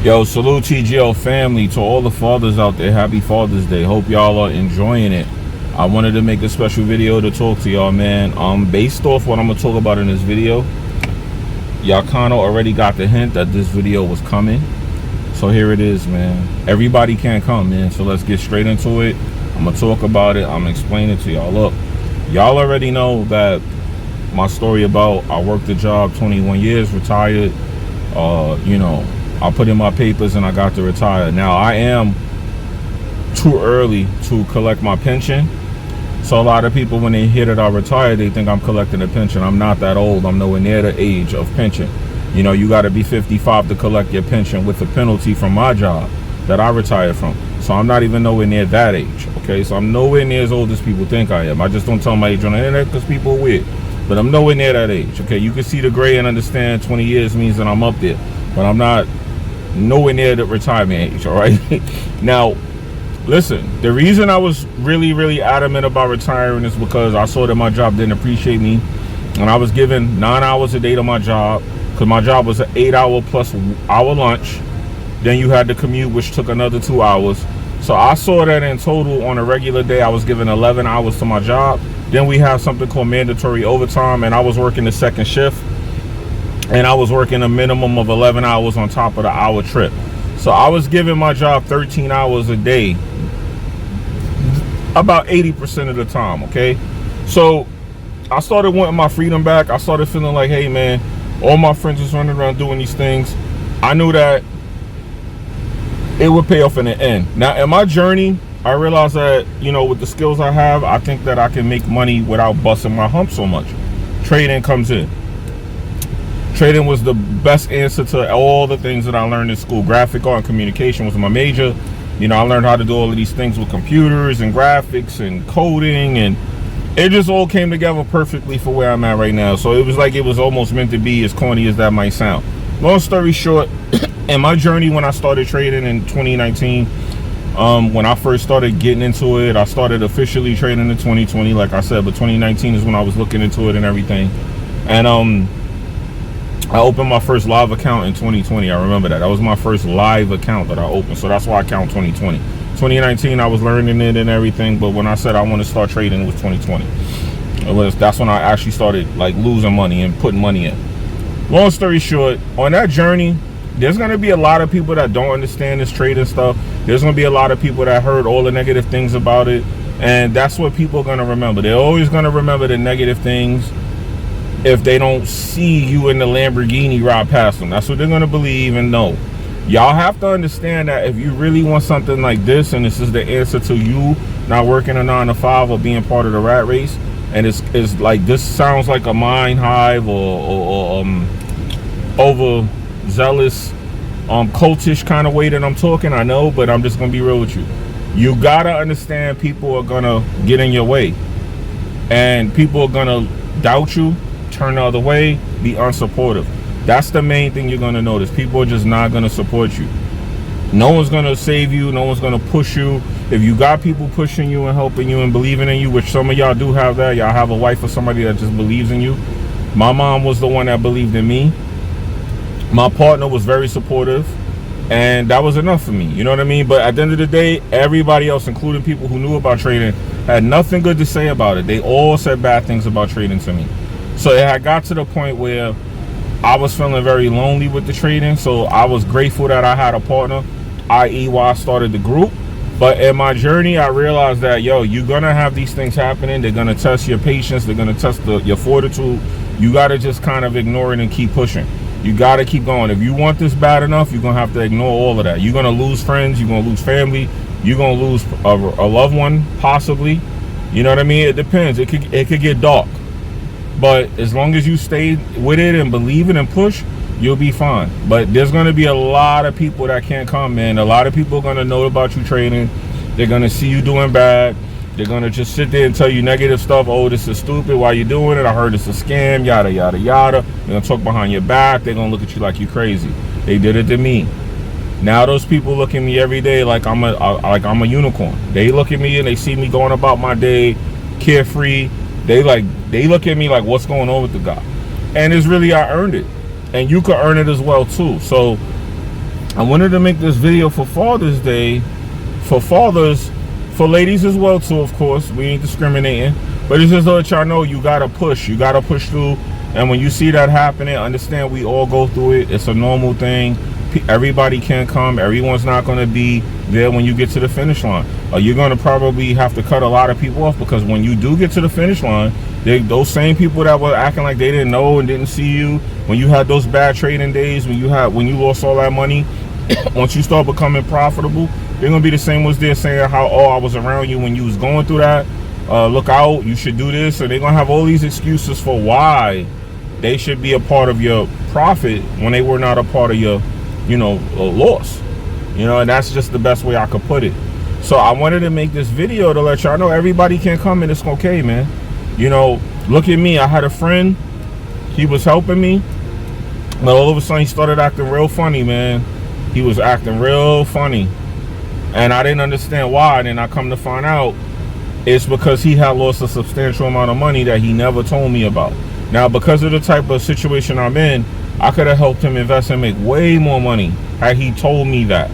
Yo, salute TGL family. To all the fathers out there, happy Father's Day. Hope y'all are enjoying it. I wanted to make a special video to talk to y'all, man. Based off what I'm gonna talk about in this video, y'all kind of already got the hint that this video was coming. So here it is, man. Everybody can't come, man. So let's get straight into it. I'm gonna talk about it. I'm gonna explain it to y'all. Look, y'all already know that my story about I worked a job 21 years, retired. You know, I put in my papers and I got to retire. Now I am too early to collect my pension. So a lot of people, when they hear that I retired, they think I'm collecting a pension. I'm not that old. I'm nowhere near the age of pension. You know, you got to be 55 to collect your pension with the penalty from my job that I retired from. So I'm not even nowhere near that age. Okay, so I'm nowhere near as old as people think I am. I just don't tell my age on the internet because people are weird. But I'm nowhere near that age. Okay, you can see the gray and understand 20 years means that I'm up there. But I'm not nowhere near the retirement age, all right? Now, listen, the reason I was really adamant about retiring is because I saw that my job didn't appreciate me. And I was given 9 hours a day to my job, because my job was an 8-hour plus hour lunch. Then you had to commute, which took another 2 hours. So I saw that in total on a regular day, I was given 11 hours to my job. Then we have something called mandatory overtime, and I was working the second shift. And I was working a minimum of 11 hours on top of the hour trip. So I was giving my job 13 hours a day, about 80% of the time, okay? So I started wanting my freedom back. I started feeling like, hey man, all my friends is running around doing these things. I knew that it would pay off in the end. Now in my journey, I realized that, you know, with the skills I have, I think that I can make money without busting my hump so much. Trading comes in. Trading was the best answer to all the things that I learned in school. Graphic art and communication was my major. You know, I learned how to do all of these things with computers and graphics and coding, and it just all came together perfectly for where I'm at right now. So it was like it was almost meant to be, as corny as that might sound. Long story short, in my journey when I started trading in 2019, when I first started getting into it, I started officially trading in 2020, like I said, but 2019 is when I was looking into it and everything. And I opened my first live account in 2020. I remember that. That was my first live account that I opened. So that's why I count 2020. 2019, I was learning it and everything. But when I said I want to start trading, it was 2020. That's when I actually started like losing money and putting money in. Long story short, on that journey, there's going to be a lot of people that don't understand this trading stuff. There's going to be a lot of people that heard all the negative things about it. And that's what people are going to remember. They're always going to remember the negative things if they don't see you in the Lamborghini ride past them. That's what they're going to believe and know. Y'all have to understand that if you really want something like this, and this is the answer to you not working a 9 to 5 or being part of the rat race, and it's like, this sounds like a mind hive or overzealous cultish kind of way that I'm talking, I know, but I'm just going to be real with you. You got to understand people are going to get in your way, and people are going to doubt you, turn the other way, be unsupportive. That's the main thing you're going to notice. People are just not going to support you. No one's going to save you. No one's going to push you. If you got people pushing you and helping you and believing in you, which some of y'all do have that, y'all have a wife or somebody that just believes in you. My mom was the one that believed in me. My partner was very supportive, and that was enough for me. You know what I mean? But at the end of the day, everybody else, including people who knew about trading, had nothing good to say about it. They all said bad things about trading to me. So it had got to the point where I was feeling very lonely with the trading. So I was grateful that I had a partner, i.e. why I started the group. But in my journey, I realized that, yo, you're going to have these things happening. They're going to test your patience. They're going to test your fortitude. You got to just kind of ignore it and keep pushing. You got to keep going. If you want this bad enough, you're going to have to ignore all of that. You're going to lose friends. You're going to lose family. You're going to lose a loved one, possibly. You know what I mean? It depends. It could get dark. But as long as you stay with it and believe it and push, you'll be fine. But there's going to be a lot of people that can't come, man. A lot of people are going to know about you trading. They're going to see you doing bad. They're going to just sit there and tell you negative stuff. Oh, this is stupid. Why you doing it? I heard it's a scam, yada, yada, yada. They're going to talk behind your back. They're going to look at you like you crazy. They did it to me. Now those people look at me every day like I'm a unicorn. They look at me and they see me going about my day carefree. They look at me like, what's going on with the guy? And it's really, I earned it. And you could earn it as well too. So I wanted to make this video for Father's Day, for fathers, for ladies as well too, of course. We ain't discriminating, but it's just to let y'all know you gotta push through. And when you see that happening, understand we all go through it. It's a normal thing. Everybody can't come. Everyone's not going to be there when you get to the finish line. You're going to probably have to cut a lot of people off, because when you do get to the finish line, those same people that were acting like they didn't know and didn't see you, when you had those bad trading days, when you lost all that money, once you start becoming profitable, they're going to be the same ones there saying how, oh, I was around you when you was going through that. Look out, you should do this. And they're going to have all these excuses for why they should be a part of your profit when they were not a part of your, loss. And that's just the best way I could put it. So I wanted to make this video to let y'all know everybody can come and it's okay, man. Look at me. I had a friend. He was helping me. But all of a sudden he started acting real funny, man. He was acting real funny. And I didn't understand why. And then I come to find out it's because he had lost a substantial amount of money that he never told me about. Now, because of the type of situation I'm in, I could have helped him invest and make way more money had he told me that.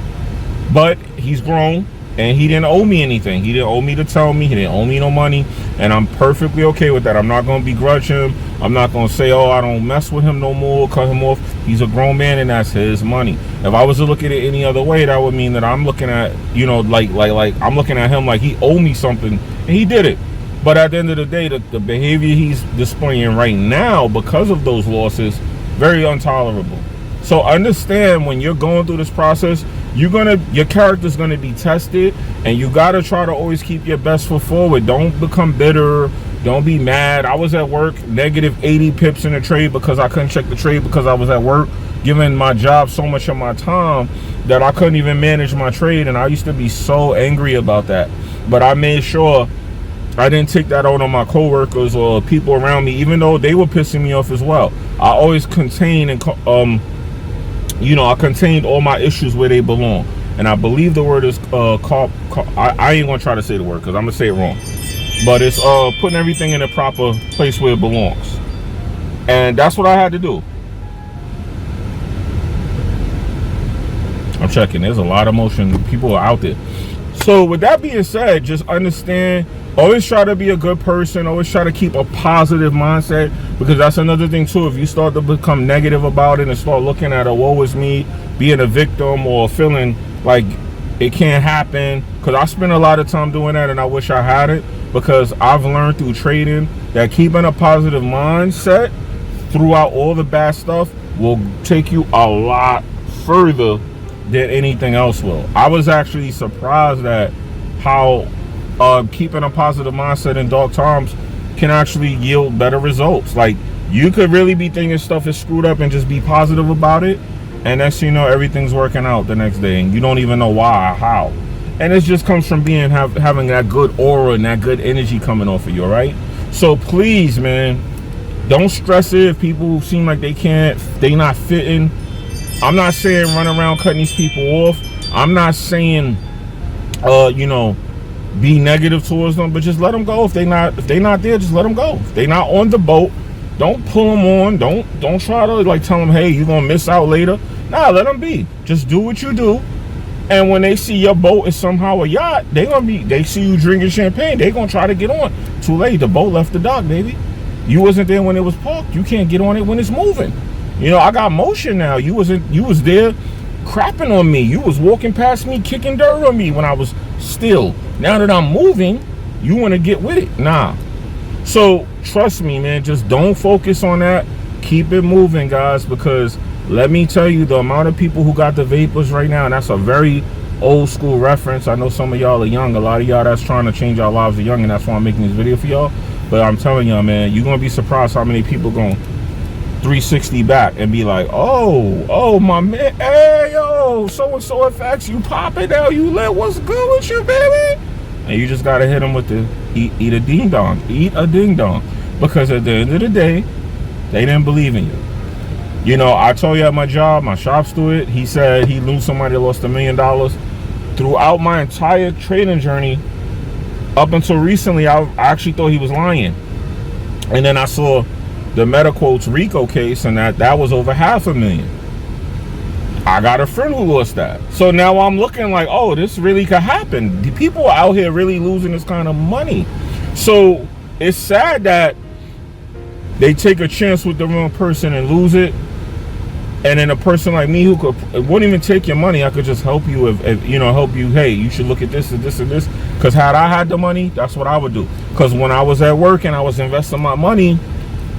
But he's grown and he didn't owe me anything. He didn't owe me to tell me. He didn't owe me no money. And I'm perfectly okay with that. I'm not going to begrudge him. I'm not going to say, oh, I don't mess with him no more, cut him off. He's a grown man and that's his money. If I was to look at it any other way, that would mean that I'm looking at, like I'm looking at him like he owed me something and he did it. But at the end of the day, the behavior he's displaying right now because of those losses, very intolerable. So understand, when you're going through this process, your character's gonna be tested, and you gotta try to always keep your best foot forward. Don't become bitter. Don't be mad. I was at work, negative 80 pips in the trade because I couldn't check the trade because I was at work, giving my job so much of my time that I couldn't even manage my trade, and I used to be so angry about that. But I made sure I didn't take that out on my coworkers or people around me, even though they were pissing me off as well. I always contained I contained all my issues where they belong. And I believe the word is I ain't gonna try to say the word because I'm gonna say it wrong. But it's putting everything in the proper place where it belongs. And that's what I had to do. I'm checking. There's a lot of motion. People are out there. So with that being said, just understand, always try to be a good person. Always try to keep a positive mindset, because that's another thing too. If you start to become negative about it and start looking at a woe is me, being a victim, or feeling like it can't happen, because I spend a lot of time doing that and I wish I had it, because I've learned through trading that keeping a positive mindset throughout all the bad stuff will take you a lot further than anything else will. I was actually surprised at how keeping a positive mindset in dark times can actually yield better results. Like, you could really be thinking stuff is screwed up and just be positive about it, and next thing you know, everything's working out the next day and you don't even know why or how. And it just comes from having that good aura and that good energy coming off of you, all right? So please, man, don't stress it if people seem like they not fitting. I'm not saying run around cutting these people off. I'm not saying be negative towards them, but just let them go. If they not there, just let them go. If they not on the boat, don't pull them on. Don't try to tell them, hey, you're gonna miss out later. Nah, let them be. Just do what you do. And when they see your boat is somehow a yacht, they see you drinking champagne, they gonna try to get on. Too late, the boat left the dock, baby. You wasn't there when it was parked. You can't get on it when it's moving. I got motion now. You was there crapping on me. You was walking past me, kicking dirt on me when I was still. Now that I'm moving, you want to get with it. Nah. So trust me, man, just don't focus on that. Keep it moving, guys, because let me tell you, the amount of people who got the vapors right now, and that's a very old school reference. I know some of y'all are young. A lot of y'all that's trying to change our lives are young, and that's why I'm making this video for y'all. But I'm telling y'all, man, you're going to be surprised how many people going 360 back and be like, oh my man, hey yo, so-and-so FX, you popping now, you lit, what's good with you, baby? And you just gotta hit them with the eat a ding dong, because at the end of the day, they didn't believe in you. I told you at my job, my shop steward, he said he knew somebody that lost $1 million. Throughout my entire trading journey, up until recently, I actually thought he was lying. And then I saw the MetaQuotes RICO case, and that was over $500,000. I got a friend who lost that. So now I'm looking like, oh, this really could happen. The people out here really losing this kind of money. So it's sad that they take a chance with the wrong person and lose it. And then a person like me who wouldn't even take your money, I could just help you if help you. Hey, you should look at this and this and this. Because had I had the money, that's what I would do. Because when I was at work and I was investing my money,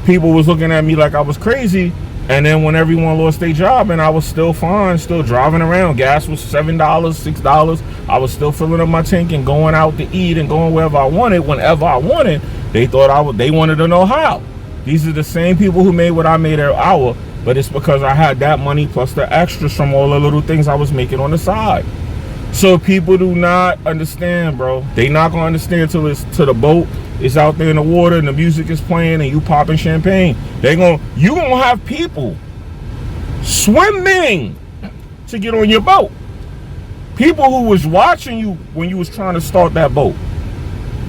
people was looking at me like I was crazy. And then when everyone lost their job and I was still fine, still driving around, gas was $7, $6. I was still filling up my tank and going out to eat and going wherever I wanted, whenever I wanted. They thought they wanted to know how. These are the same people who made what I made an hour, but it's because I had that money plus the extras from all the little things I was making on the side. So people do not understand, bro. They not gonna understand till it's to the boat. It's out there in the water and the music is playing and you popping champagne. You gonna have people swimming to get on your boat. People who was watching you when you was trying to start that boat.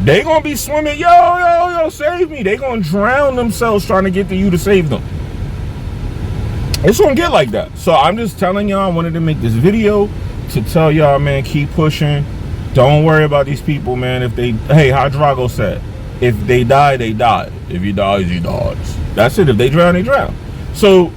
They gonna be swimming, yo, save me. They gonna drown themselves trying to get to you to save them. It's gonna get like that. So I'm just telling y'all, I wanted to make this video to tell y'all, man, keep pushing. Don't worry about these people, man. Hey, how Drago said, if they die, they die. If he dies, he dies. That's it. If they drown, they drown. So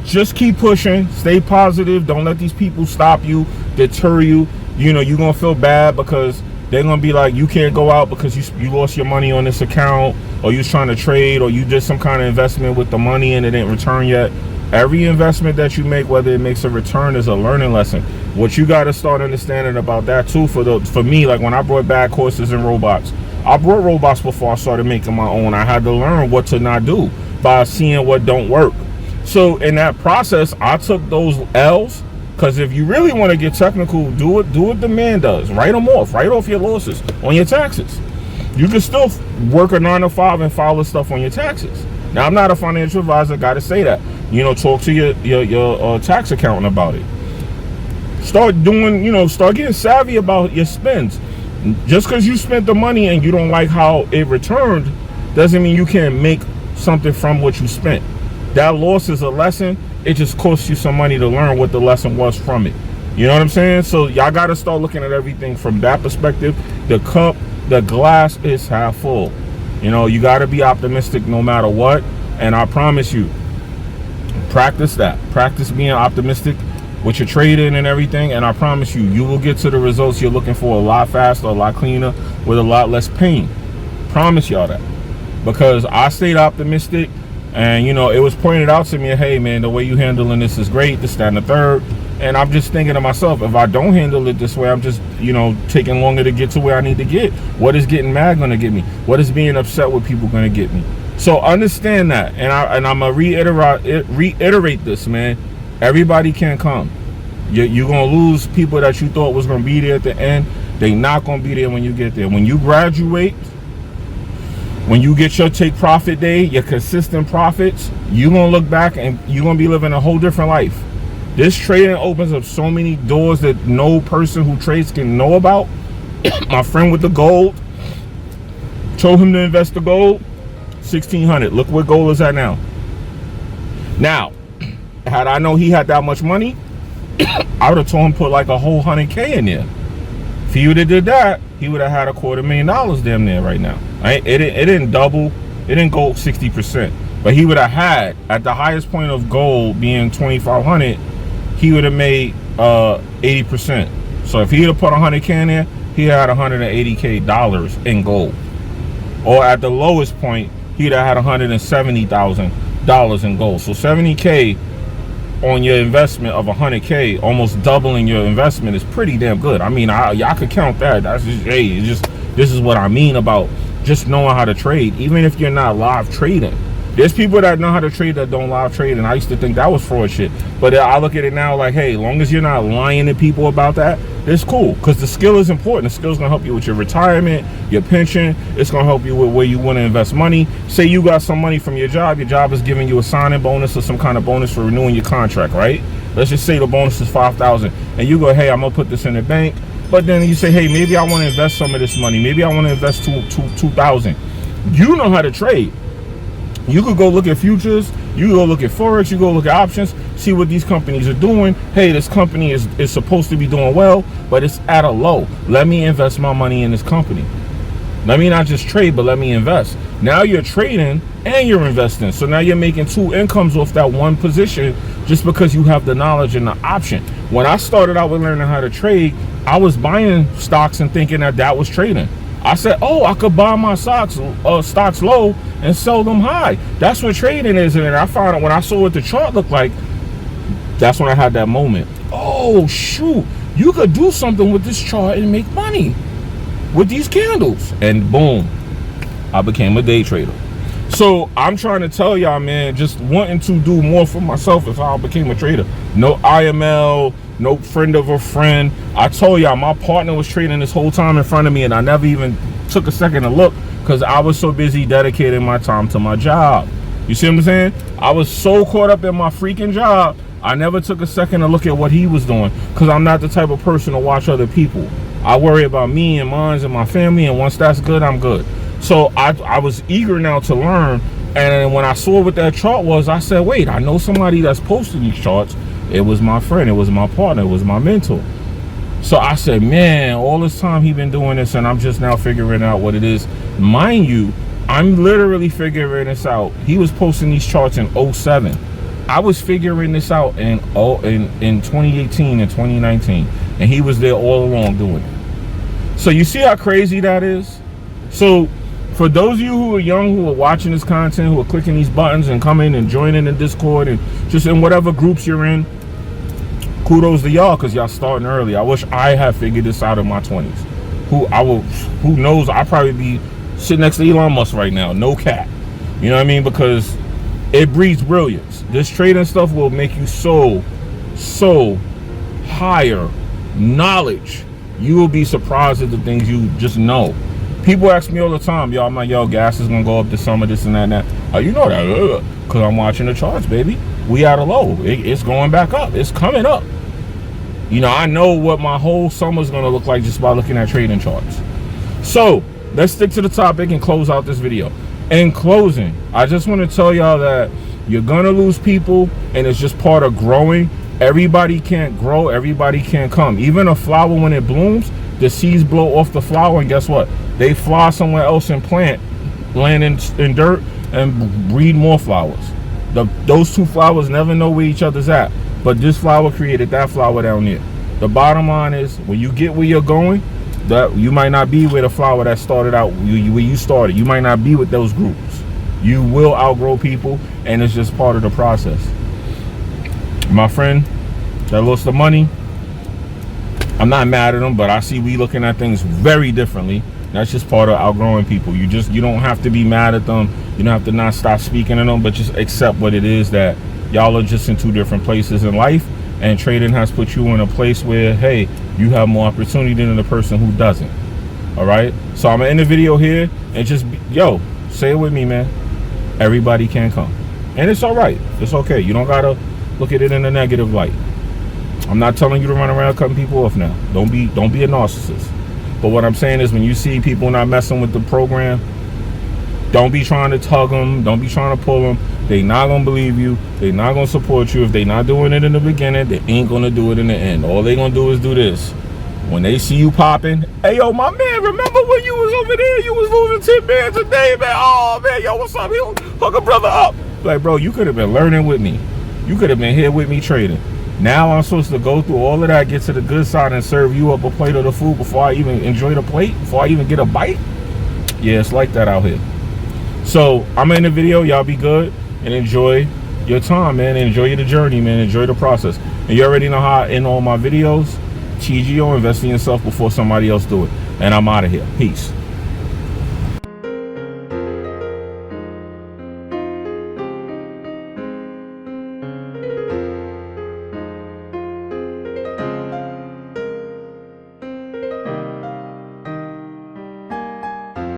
just keep pushing. Stay positive. Don't let these people stop you, deter you. You know, you're going to feel bad because they're going to be like, you can't go out because you lost your money on this account, or you was trying to trade, or you did some kind of investment with the money and it didn't return yet. Every investment that you make, whether it makes a return, is a learning lesson. What you got to start understanding about that too, for me, like when I brought back horses and robots, I brought robots before I started making my own. I had to learn what to not do by seeing what don't work. So in that process, I took those L's, because if you really want to get technical, do what the man does. Write them off. Write off your losses on your taxes. You can still work a 9 to 5 and file this stuff on your taxes. Now, I'm not a financial advisor. Got to say that. Talk to your tax accountant about it. Start getting savvy about your spends. Just because you spent the money and you don't like how it returned doesn't mean you can't make something from what you spent. That loss is a lesson. It just costs you some money to learn what the lesson was from it. You know what I'm saying? So y'all got to start looking at everything from that perspective. The glass is half full. You got to be optimistic no matter what. And I promise you, practice that. Practice being optimistic with your trading and everything, and I promise you will get to the results you're looking for a lot faster, a lot cleaner, with a lot less pain. Promise y'all that, because I stayed optimistic, and it was pointed out to me, hey man, the way you handling this is great, this, that, and the third. And I'm just thinking to myself, if I don't handle it this way, I'm just taking longer to get to where I need to get. What is getting mad gonna get me? What is being upset with people gonna get me? So understand that, and I'm gonna reiterate this, man. Everybody can't come. You're gonna lose people that you thought was gonna be there at the end. They not gonna be there when you get there. When you graduate, when you get your take profit day, your consistent profits, you're gonna look back and you're gonna be living a whole different life. This trading opens up so many doors that no person who trades can know about. My friend with the gold, told him to invest the gold, $1,600. Look where gold is at now. Now, had I known he had that much money, I would have told him put like a whole $100K in there. If he would have did that, he would have had $250,000 damn near right now. It didn't double. It didn't go 60%. But he would have had, at the highest point of gold being 2,500, he would have made 80%. So if he would have put 100K in there, he had $180K in gold. Or at the lowest point, he'd have had $170,000 in gold. So 70K on your investment of 100K, almost doubling your investment, is pretty damn good. I mean, y'all could count that. That's just, hey, this is what I mean about just knowing how to trade, even if you're not live trading. There's people that know how to trade that don't live trade, and I used to think that was fraud shit. But I look at it now like, hey, as long as you're not lying to people about that, it's cool, because the skill is important. The skill is going to help you with your retirement, your pension. It's going to help you with where you want to invest money. Say you got some money from your job is giving you a signing bonus or some kind of bonus for renewing your contract, right? Let's just say the bonus is $5,000, and you go, hey, I'm going to put this in the bank. But then you say, hey, maybe I want to invest some of this money. Maybe I want to invest $2,000. You know how to trade. You could go look at futures, you go look at forex, you go look at options, see what these companies are doing. Hey, this company is supposed to be doing well, but it's at a low. Let me invest my money in this company. Let me not just trade, but let me invest. Now you're trading and you're investing. So now you're making 2 incomes off that one position just because you have the knowledge and the option. When I started out with learning how to trade, I was buying stocks and thinking that was trading. I said, oh, I could buy my stocks low and sell them high. That's what trading is. And I found out when I saw what the chart looked like, that's when I had that moment. Oh, shoot, you could do something with this chart and make money with these candles. And boom, I became a day trader. So I'm trying to tell y'all, man, just wanting to do more for myself is how I became a trader. No IML, no friend of a friend. I told y'all my partner was trading this whole time in front of me, and I never even took a second to look because I was so busy dedicating my time to my job. You see what I'm saying? I was so caught up in my freaking job, I never took a second to look at what he was doing because I'm not the type of person to watch other people. I worry about me and mine and my family, and once that's good, I'm good. So I was eager now to learn, and when I saw what that chart was, I said, wait, I know somebody that's posting these charts. It was my friend, it was my partner, it was my mentor. So I said, man, all this time he been doing this, and I'm just now figuring out what it is. Mind you, I'm literally figuring this out. He was posting these charts in 07. I was figuring this out in 2018 and 2019, and he was there all along doing it. So you see how crazy that is? So for those of you who are young, who are watching this content, who are clicking these buttons and coming and joining the Discord and just in whatever groups you're in, kudos to y'all because y'all starting early. I wish I had figured this out in my 20s. Who knows, I'd probably be sitting next to Elon Musk right now, no cap. You know what I mean? Because it breeds brilliance. This trading stuff will make you so higher knowledge. You will be surprised at the things you just know. People ask me all the time, yo, I'm like, yo, gas is gonna go up this summer, this and that and that. Oh, you know that? Because I'm watching the charts, baby. We at a low. It's going back up. It's coming up. You know, I know what my whole summer's gonna look like just by looking at trading charts. So let's stick to the topic and close out this video. In closing, I just want to tell y'all that you're gonna lose people, and it's just part of growing. Everybody can't grow, everybody can't come. Even a flower, when it blooms, the seeds blow off the flower, and guess what? They fly somewhere else and land in dirt and breed more flowers. Those 2 flowers never know where each other's at, but this flower created that flower down there. The bottom line is, when you get where you're going, that you might not be with a flower that started out where you started. You might not be with those groups. You will outgrow people, and it's just part of the process. My friend that lost the money, I'm not mad at them, but I see we looking at things very differently. That's just part of outgrowing people. You don't have to be mad at them. You don't have to not stop speaking to them, but just accept what it is, that y'all are just in 2 different places in life, and trading has put you in a place where, hey, you have more opportunity than the person who doesn't. All right? So I'm gonna end the video here and just, yo, say it with me, man. Everybody can come. And it's all right. It's okay. You don't gotta look at it in a negative light. I'm not telling you to run around cutting people off now. Don't be a narcissist. But what I'm saying is, when you see people not messing with the program, don't be trying to tug them. Don't be trying to pull them. They not going to believe you. They not going to support you. If they not doing it in the beginning, they ain't going to do it in the end. All they going to do is do this. When they see you popping, hey, yo, my man, remember when you was over there? You was moving 10 bands a day, man. Oh, man, yo, what's up? He'll hook a brother up. Like, bro, you could have been learning with me. You could have been here with me trading. Now I'm supposed to go through all of that, get to the good side, and serve you up a plate of the food before I even enjoy the plate, before I even get a bite? Yeah, it's like that out here. So I'm in the video. Y'all be good and enjoy your time, man. Enjoy the journey, man. Enjoy the process. And you already know how I end all my videos. TGO, invest in yourself before somebody else do it. And I'm out of here. Peace.